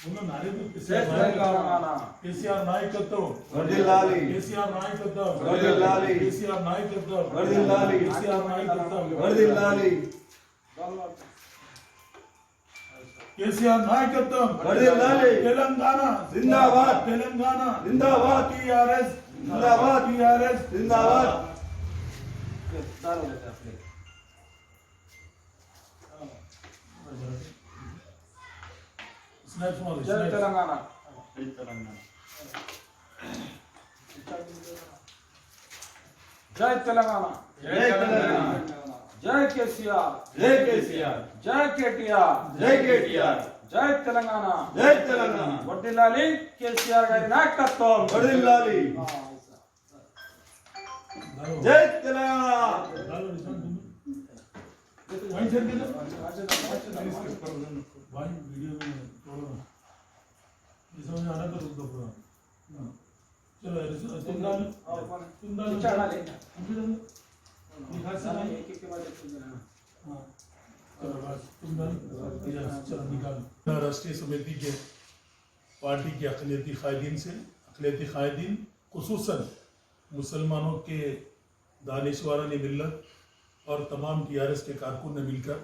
కేసీఆర్ నాయకత్వం వర్ధిల్లాలి. కేసీఆర్ నాయకత్వం వర్ధిల్లాలి. కేసీఆర్ నాయకత్వం వర్ధిల్లాలి. కేసీఆర్ నాయకత్వం వర్ధిల్లాలి. కేసీఆర్ నాయకత్వం వర్ధిల్లాలి. తెలంగాణ జిందాబాద్. తెలంగాణ జిందాబాద్. టీఆర్ఎస్ జిందాబాద్. టీఆర్ఎస్ జిందాబాద్. జై తెలంగాణ. జై తెలంగాణ. జై తెలంగాణ. జై కేసీఆర్. జై కేసీఆర్. జై కేటీఆర్. జై కేటీఆర్. జై తెలంగాణ. జై తెలంగాణ. వర్ధిల్లాలి కేసీఆర్ గారి నాయకత్వం. వర్ధిల్లాలి. జై తెలంగాణ. भाई वीडियो में थोड़ा ये समझ आना तो रुक दो पूरा चलो तुम डालो चढ़ा ले निकाल से नहीं एक के बाद हाँ चलो बस तुम डालो चलो निकाल राष्ट्रीय समिति के पार्टी के अक़लियती क़ायदीन ख़ुसूसन मुसलमानों के दानिशवारान मिल्लत और तमाम टीआरएस के कारकुन ने मिलकर,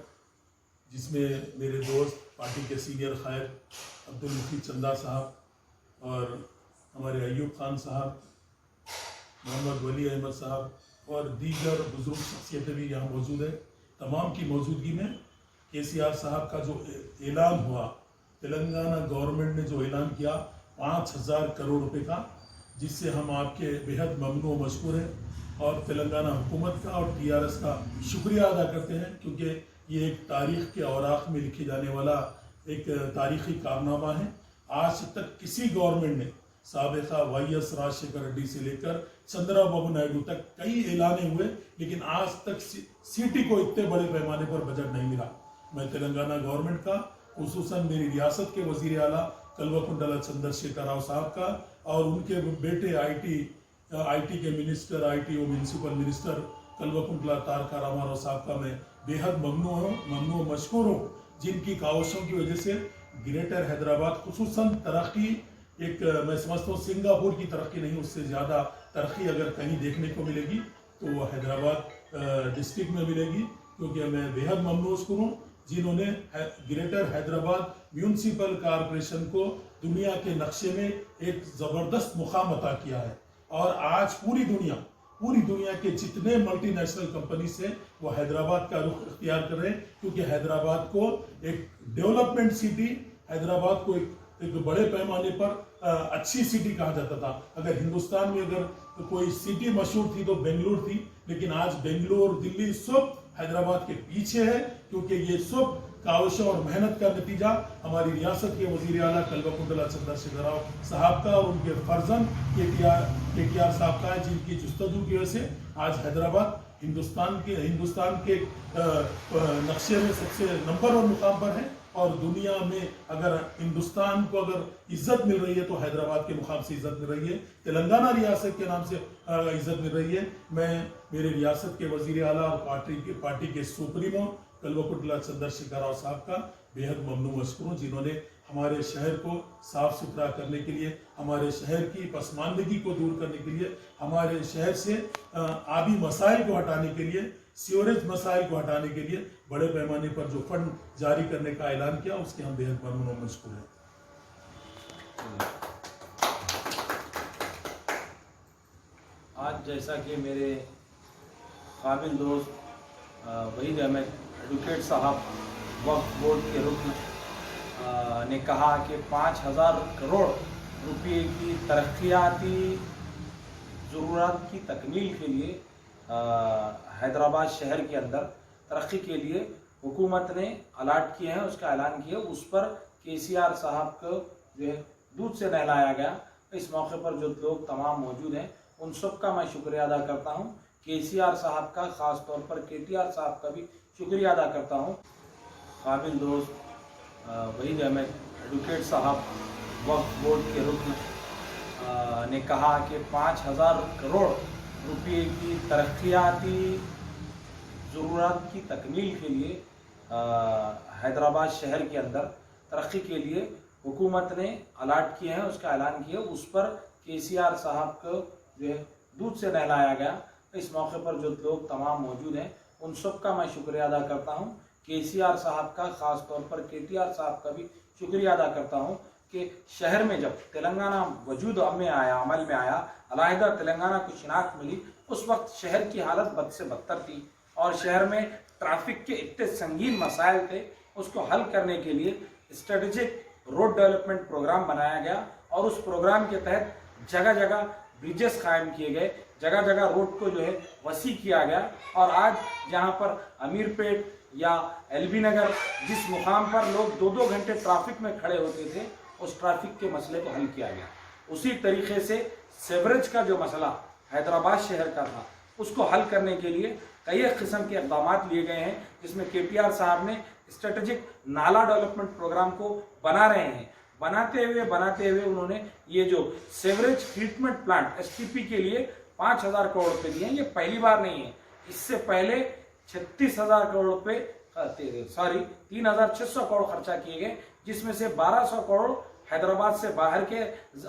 जिसमें मेरे दोस्त पार्टी के सीनियर क़ायद अब्दुल मुफीद चंदा साहब और हमारे अयूब खान साहब, मोहम्मद वली अहमद साहब और दीगर बुज़ुर्ग शख्सियतें भी यहाँ मौजूद है। तमाम की मौजूदगी में केसीआर साहब का जो ऐलान हुआ, तेलंगाना गवर्नमेंट ने जो ऐलान किया 5,000 करोड़ रुपए का, जिससे हम आपके बेहद ममनू व मशकूर हैं और तेलंगाना हुकूमत का और टीआरएस का शुक्रिया अदा करते हैं, क्योंकि ये एक तारीख़ के औराक़ में लिखे जाने वाला एक तारीख़ी कारनामा है। आज तक किसी गवर्नमेंट ने साबिक़ा वाईएस राजशेखर रेड्डी से लेकर चंद्रबाबू नायडू तक कई ऐलाने हुए, लेकिन आज तक सिटी को इतने बड़े पैमाने पर बजट नहीं मिला। मैं तेलंगाना गवर्नमेंट का, खुसूसन मेरी रियासत के वज़ीर आला कल्वकुंडला चंद्रशेखर राव साहब का और उनके बेटे आई टी के मिनिस्टर, आई.टी. और म्यूनसिपल मिनिस्टर कल्वकुंडला तारका रामाराव साहब का मैं बेहद ममनू मशकूर हूँ, जिनकी काविशों की वजह से ग्रेटर हैदराबाद खुसूसन तरक्की, एक मैं समझता हूँ सिंगापुर की तरक्की नहीं, उससे ज़्यादा तरक्की अगर कहीं देखने को मिलेगी तो वो हैदराबाद डिस्ट्रिक्ट में मिलेगी, क्योंकि मैं बेहद ममनू मशकूर हूँ जिन्होंने ग्रेटर हैदराबाद म्यूनसिपल कॉरपोरेशन को दुनिया के नक्शे में एक ज़बरदस्त मुकाम अता किया है। और आज पूरी दुनिया के जितने मल्टीनेशनल कंपनी से वो हैदराबाद का रुख इख्तियार कर रहे हैं, क्योंकि हैदराबाद को एक डेवलपमेंट सिटी, हैदराबाद को एक बड़े पैमाने पर अच्छी सिटी कहा जाता था। अगर हिंदुस्तान में अगर कोई सिटी मशहूर थी तो बेंगलुरु थी, लेकिन आज बेंगलुरु, दिल्ली सब हैदराबाद के पीछे है, क्योंकि ये सब काविशों और मेहनत का नतीजा हमारी रियासत के वज़ीर आला कल्वकुंडला चंद्रशेखर राव साहब का और उनके फर्जंद केटीआर साहब का है, जिनकी जुस्तजू की वजह से आज हैदराबाद हिंदुस्तान के नक्शे में सबसे नंबर 1 मुकाम पर है। और दुनिया में अगर हिंदुस्तान को अगर इज्जत मिल रही है तो हैदराबाद के मुकाम से इज्जत मिल रही है, तेलंगाना रियासत के नाम से इज्जत मिल रही है। मैं मेरे रियासत के वज़ीर आला और पार्टी के सुप्रीमो कल्वकुंडला चंद्रशेखर राव साहब का बेहद ममनू मशकूर हूँ, जिन्होंने हमारे शहर को साफ सुथरा करने के लिए, हमारे शहर की पसमानदगी को दूर करने के लिए, हमारे शहर से आबी मसाइल को हटाने के लिए, सीवरेज मसाइल को हटाने के लिए बड़े पैमाने पर जो फंड जारी करने का ऐलान किया, उसके हम बेहद ममनू मशकूर हैं। आज जैसा कि मेरे काबिल दोस्त वहीद अहमद एडवोकेट साहब वक्फ बोर्ड के रुकन ने कहा कि 5,000 करोड़ रुपए की तरक्याती ज़रूरत की तकमील के लिए हैदराबाद शहर के अंदर तरक्की के लिए हुकूमत ने अलाट किए हैं, उसका ऐलान किया। उस पर केसीआर साहब को जो है दूध से नहलाया गया। इस मौके पर जो लोग तमाम मौजूद हैं उन सब का मैं शुक्रिया अदा करता हूँ। केसीआर साहब का ख़ास तौर पर केटीआर साहब का भी शुक्रिया अदा करता हूँ। काबिल दोस्त वहीद अहमद एडवोकेट साहब वक्फ बोर्ड के रुकन ने कहा कि 5,000 करोड़ रुपए की तरक्याती ज़रूरत की तकमील के लिए हैदराबाद शहर के अंदर तरक्की के लिए हुकूमत ने अलाट किए हैं, उसका ऐलान किया, उस पर KCR साहब को जो है दूध से नहलाया गया। इस मौके पर जो लोग तमाम मौजूद हैं उन सब का मैं शुक्रिया अदा करता हूँ। KCR साहब का, ख़ास तौर पर KTR साहब का भी शुक्रिया अदा करता हूँ कि शहर में जब तेलंगाना वजूद में आया, अमल में आया, अलहदा तेलंगाना को शिनाख्त मिली, उस वक्त शहर की हालत बद से बदतर थी और शहर में ट्रैफिक के इतने संगीन मसाइल थे। उसको हल करने के लिए स्ट्रेटेजिक रोड डेवलपमेंट प्रोग्राम बनाया गया और उस प्रोग्राम के तहत जगह जगह ब्रिजेस कायम किए गए, जगह जगह रोड को जो है वसी किया गया। और आज जहाँ पर अमीरपेट या LB नगर, जिस मुकाम पर लोग 2-2 घंटे ट्रैफिक में खड़े होते थे, उस ट्रैफिक के मसले को हल किया गया। उसी तरीके से सेवरेज का जो मसला हैदराबाद शहर का था, उसको हल करने के लिए कई किस्म के इक़दाम लिए गए हैं, जिसमें KTR साहब ने स्ट्रेटेजिक नाला डेवलपमेंट प्रोग्राम को बना रहे हैं। बनाते हुए उन्होंने ये जो सेवरेज ट्रीटमेंट प्लांट STP के लिए 5,000 करोड़ रुपए दिए हैं। ये पहली बार नहीं है, इससे पहले 36,000 करोड़ रुपए 3,600 करोड़ खर्चा किए गए, जिसमें से 1,200 करोड़ हैदराबाद से बाहर के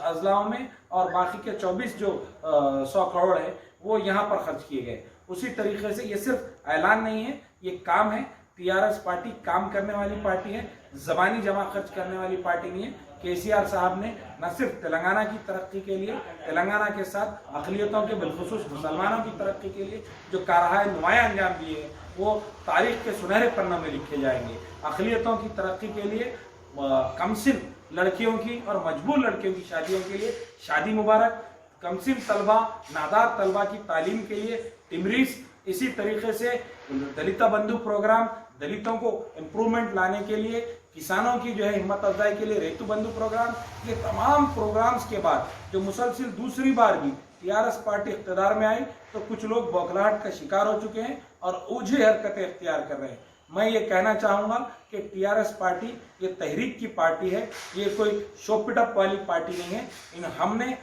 अजलाओं में और बाकी के 24 जो 100 करोड़ है वो यहाँ पर खर्च किए गए। उसी तरीके से ये सिर्फ ऐलान नहीं है, ये काम है। TRS पार्टी काम करने वाली पार्टी है, ज़बानी जमा खर्च करने वाली पार्टी नहीं है। KCR साहब ने न सिर्फ तेलंगाना की तरक्की के लिए, तेलंगाना के साथ अक़लियतों के बिलखुसूस मुसलमानों की तरक्की के लिए जो कारहाय नुमाया अंजाम दिए हैं, वो तारीख के सुनहरे पन्नों में लिखे जाएंगे। अक़लियतों की तरक्की के लिए कमसिन लड़कियों की और मजबूर लड़कियों की शादियों के लिए शादी मुबारक, कमसिन तलबा, नादार तलबा की तालीम के लिए टिमरीस, इसी तरीके से दलिता बंधु प्रोग्राम, दलितों को इम्प्रूवमेंट लाने के लिए, किसानों की जो है हिम्मत अफजाई के लिए रेतु बंधु प्रोग्राम। ये तमाम प्रोग्राम्स के बाद जो मुसलसिल दूसरी बार भी TRS पार्टी इख्तियार में आई तो कुछ लोग बौखलाहट का शिकार हो चुके हैं और ओझे हरकतें इख्तियार कर रहे हैं। मैं ये कहना चाहूँगा कि TRS पार्टी ये तहरीक की पार्टी है, ये कोई शो पिटअप वाली पार्टी नहीं है। हमने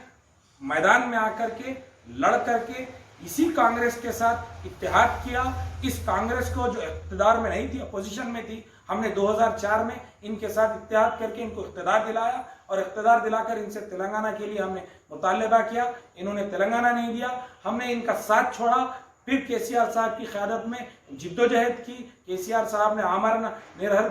मैदान में आकर के लड़ करके इसी कांग्रेस के साथ इत्तेहाद किया। इस कांग्रेस को जो इक़्तिदार में नहीं थी, अपोजिशन में थी, हमने 2004 में इनके साथ इत्तेहाद करके इनको इक़्तिदार दिलाया और इक़्तिदार दिलाकर इनसे तेलंगाना के लिए हमने मुतालबा किया। इन्होंने तेलंगाना नहीं दिया, हमने इनका साथ छोड़ा। फिर KCR साहब की क़यादत में जिद्दोजहद की, KCR साहब ने आमरण निर्हर